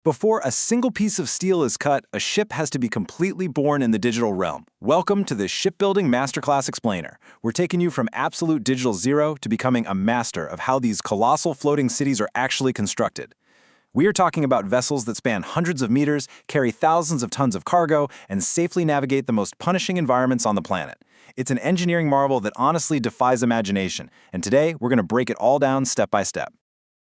Before a single piece of steel is cut, a ship has to be completely born in the digital realm. Welcome to the Shipbuilding Masterclass Explainer. We're taking you from absolute digital zero to becoming a master of how these colossal floating cities are actually constructed. We are talking about vessels that span hundreds of meters, carry thousands of tons of cargo, and safely navigate the most punishing environments on the planet. It's an engineering marvel that honestly defies imagination, and today we're going to break it all down step by step.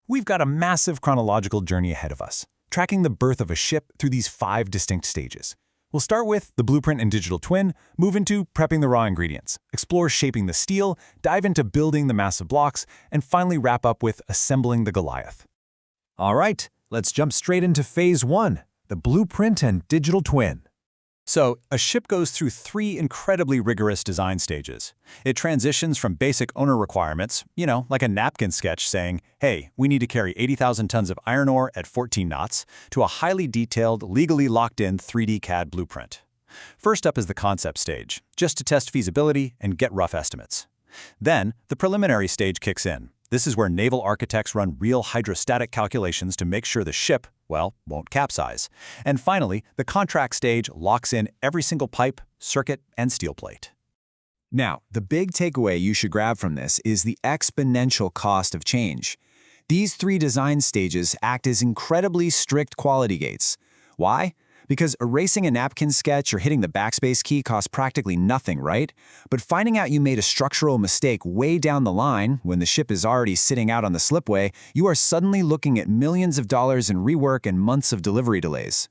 We've got a massive chronological journey ahead of us, tracking the birth of a ship through these 5 distinct stages. We'll start with the blueprint and digital twin, move into prepping the raw ingredients, explore shaping the steel, dive into building the massive blocks, and finally wrap up with assembling the Goliath. All right, let's jump straight into Phase 1, the blueprint and digital twin. So, a ship goes through 3 incredibly rigorous design stages. It transitions from basic owner requirements, like a napkin sketch saying, hey, we need to carry 80,000 tons of iron ore at 14 knots, to a highly detailed, legally locked-in 3D CAD blueprint. First up is the concept stage, just to test feasibility and get rough estimates. Then, the preliminary stage kicks in. This is where naval architects run real hydrostatic calculations to make sure the ship, won't capsize. And finally, the contract stage locks in every single pipe, circuit, and steel plate. Now, the big takeaway you should grab from this is the exponential cost of change. These 3 design stages act as incredibly strict quality gates. Why? Because erasing a napkin sketch or hitting the backspace key costs practically nothing, right? But finding out you made a structural mistake way down the line, when the ship is already sitting out on the slipway, you are suddenly looking at millions of dollars in rework and months of delivery delays.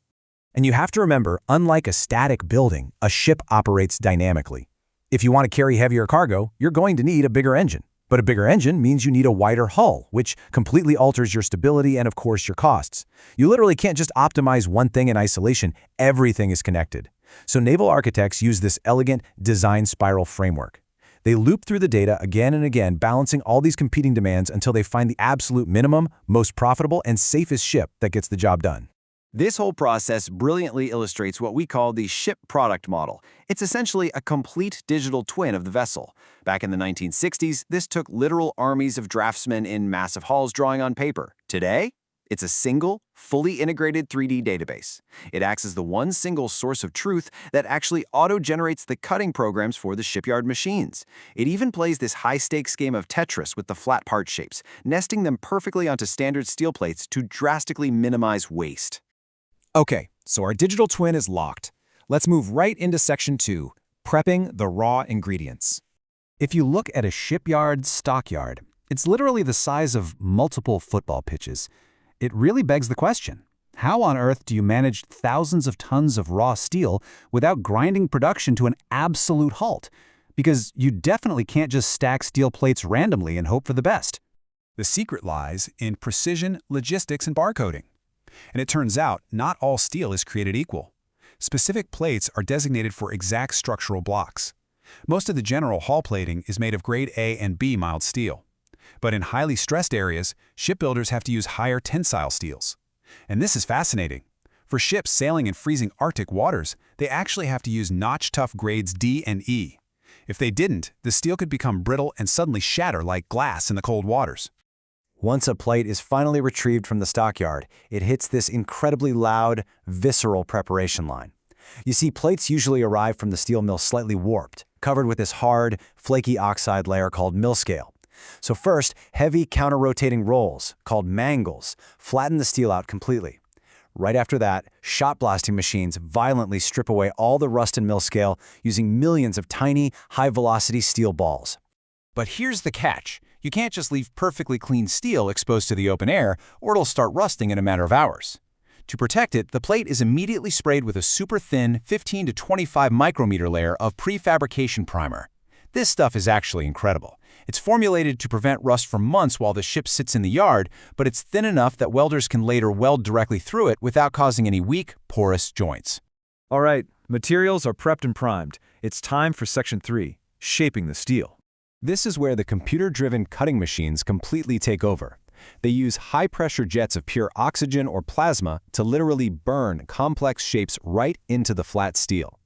And you have to remember, unlike a static building, a ship operates dynamically. If you want to carry heavier cargo, you're going to need a bigger engine. But a bigger engine means you need a wider hull, which completely alters your stability and, of course, your costs. You literally can't just optimize one thing in isolation. Everything is connected. So naval architects use this elegant design spiral framework. They loop through the data again and again, balancing all these competing demands until they find the absolute minimum, most profitable, and safest ship that gets the job done. This whole process brilliantly illustrates what we call the ship product model. It's essentially a complete digital twin of the vessel. Back in the 1960s, this took literal armies of draftsmen in massive halls drawing on paper. Today, it's a single, fully integrated 3D database. It acts as the one single source of truth that actually auto-generates the cutting programs for the shipyard machines. It even plays this high-stakes game of Tetris with the flat part shapes, nesting them perfectly onto standard steel plates to drastically minimize waste. Okay, so our digital twin is locked. Let's move right into Section 2, prepping the raw ingredients. If you look at a shipyard stockyard, it's literally the size of multiple football pitches. It really begs the question, how on earth do you manage thousands of tons of raw steel without grinding production to an absolute halt? Because you definitely can't just stack steel plates randomly and hope for the best. The secret lies in precision, logistics, and barcoding. And it turns out, not all steel is created equal. Specific plates are designated for exact structural blocks. Most of the general hull plating is made of grade A and B mild steel. But in highly stressed areas, shipbuilders have to use higher tensile steels. And this is fascinating. For ships sailing in freezing Arctic waters, they actually have to use notch-tough grades D and E. If they didn't, the steel could become brittle and suddenly shatter like glass in the cold waters. Once a plate is finally retrieved from the stockyard, it hits this incredibly loud, visceral preparation line. You see, plates usually arrive from the steel mill slightly warped, covered with this hard, flaky oxide layer called mill scale. So first, heavy counter-rotating rolls, called mangles, flatten the steel out completely. Right after that, shot blasting machines violently strip away all the rust and mill scale using millions of tiny, high-velocity steel balls. But here's the catch. You can't just leave perfectly clean steel exposed to the open air, or it'll start rusting in a matter of hours. To protect it, the plate is immediately sprayed with a super thin 15 to 25 micrometer layer of prefabrication primer. This stuff is actually incredible. It's formulated to prevent rust for months while the ship sits in the yard, but it's thin enough that welders can later weld directly through it without causing any weak, porous joints. All right, materials are prepped and primed. It's time for Section 3, shaping the steel. This is where the computer-driven cutting machines completely take over. They use high-pressure jets of pure oxygen or plasma to literally burn complex shapes right into the flat steel.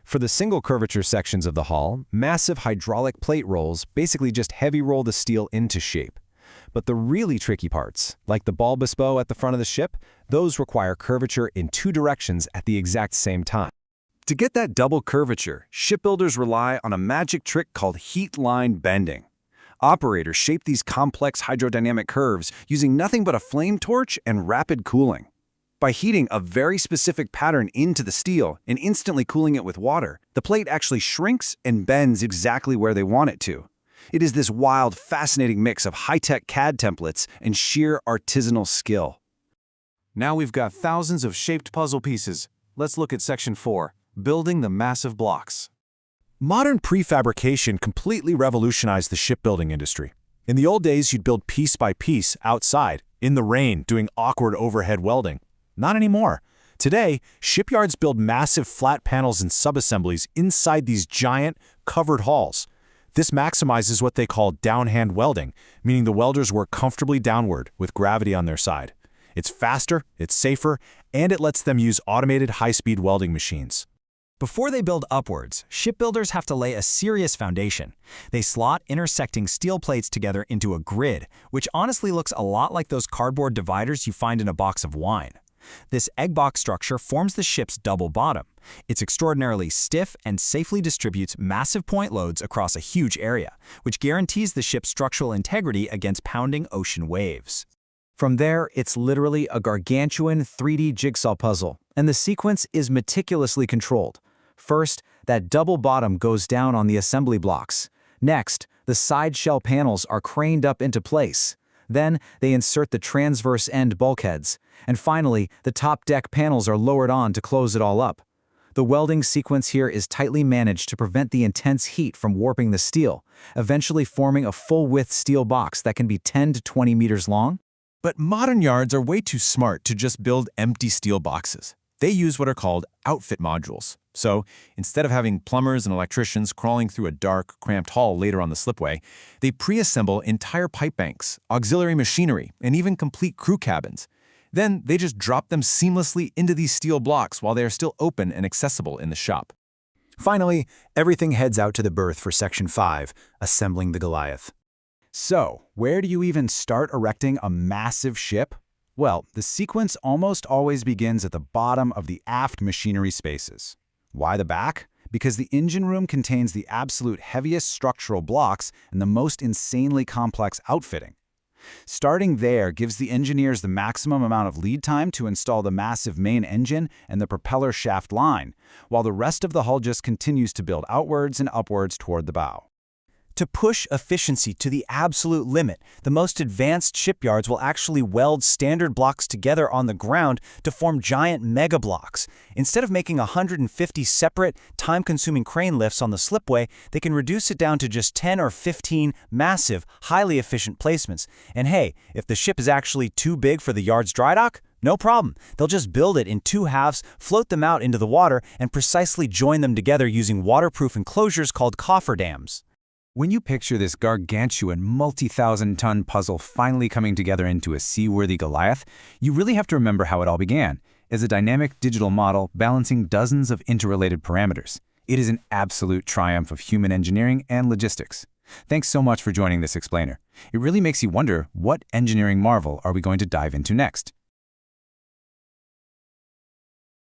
For the single curvature sections of the hull, massive hydraulic plate rolls basically just heavy roll the steel into shape. But the really tricky parts, like the bulbous bow at the front of the ship, those require curvature in two directions at the exact same time. To get that double curvature, shipbuilders rely on a magic trick called heat line bending. Operators shape these complex hydrodynamic curves using nothing but a flame torch and rapid cooling. By heating a very specific pattern into the steel and instantly cooling it with water, the plate actually shrinks and bends exactly where they want it to. It is this wild, fascinating mix of high-tech CAD templates and sheer artisanal skill. Now we've got thousands of shaped puzzle pieces. Let's look at Section 4, building the massive blocks. Modern prefabrication completely revolutionized the shipbuilding industry. In the old days, you'd build piece by piece outside, in the rain, doing awkward overhead welding. Not anymore. Today, shipyards build massive flat panels and subassemblies inside these giant, covered halls. This maximizes what they call downhand welding, meaning the welders work comfortably downward with gravity on their side. It's faster, it's safer, and it lets them use automated high-speed welding machines. Before they build upwards, shipbuilders have to lay a serious foundation. They slot intersecting steel plates together into a grid, which honestly looks a lot like those cardboard dividers you find in a box of wine. This egg box structure forms the ship's double bottom. It's extraordinarily stiff and safely distributes massive point loads across a huge area, which guarantees the ship's structural integrity against pounding ocean waves. From there, it's literally a gargantuan 3D jigsaw puzzle, and the sequence is meticulously controlled. First, that double bottom goes down on the assembly blocks. Next, the side shell panels are craned up into place. Then, they insert the transverse end bulkheads. And finally, the top deck panels are lowered on to close it all up. The welding sequence here is tightly managed to prevent the intense heat from warping the steel, eventually forming a full-width steel box that can be 10 to 20 meters long. But modern yards are way too smart to just build empty steel boxes. They use what are called outfit modules. So, instead of having plumbers and electricians crawling through a dark, cramped hall later on the slipway, they pre-assemble entire pipe banks, auxiliary machinery, and even complete crew cabins. Then, they just drop them seamlessly into these steel blocks while they are still open and accessible in the shop. Finally, everything heads out to the berth for Section 5, assembling the Goliath. So, where do you even start erecting a massive ship? Well, the sequence almost always begins at the bottom of the aft machinery spaces. Why the back? Because the engine room contains the absolute heaviest structural blocks and the most insanely complex outfitting. Starting there gives the engineers the maximum amount of lead time to install the massive main engine and the propeller shaft line, while the rest of the hull just continues to build outwards and upwards toward the bow. To push efficiency to the absolute limit, the most advanced shipyards will actually weld standard blocks together on the ground to form giant mega blocks. Instead of making 150 separate, time-consuming crane lifts on the slipway, they can reduce it down to just 10 or 15 massive, highly efficient placements. And hey, if the ship is actually too big for the yard's dry dock, no problem. They'll just build it in two halves, float them out into the water, and precisely join them together using waterproof enclosures called cofferdams. When you picture this gargantuan, multi-thousand-ton puzzle finally coming together into a seaworthy Goliath, you really have to remember how it all began, as a dynamic digital model balancing dozens of interrelated parameters. It is an absolute triumph of human engineering and logistics. Thanks so much for joining this explainer. It really makes you wonder, what engineering marvel are we going to dive into next?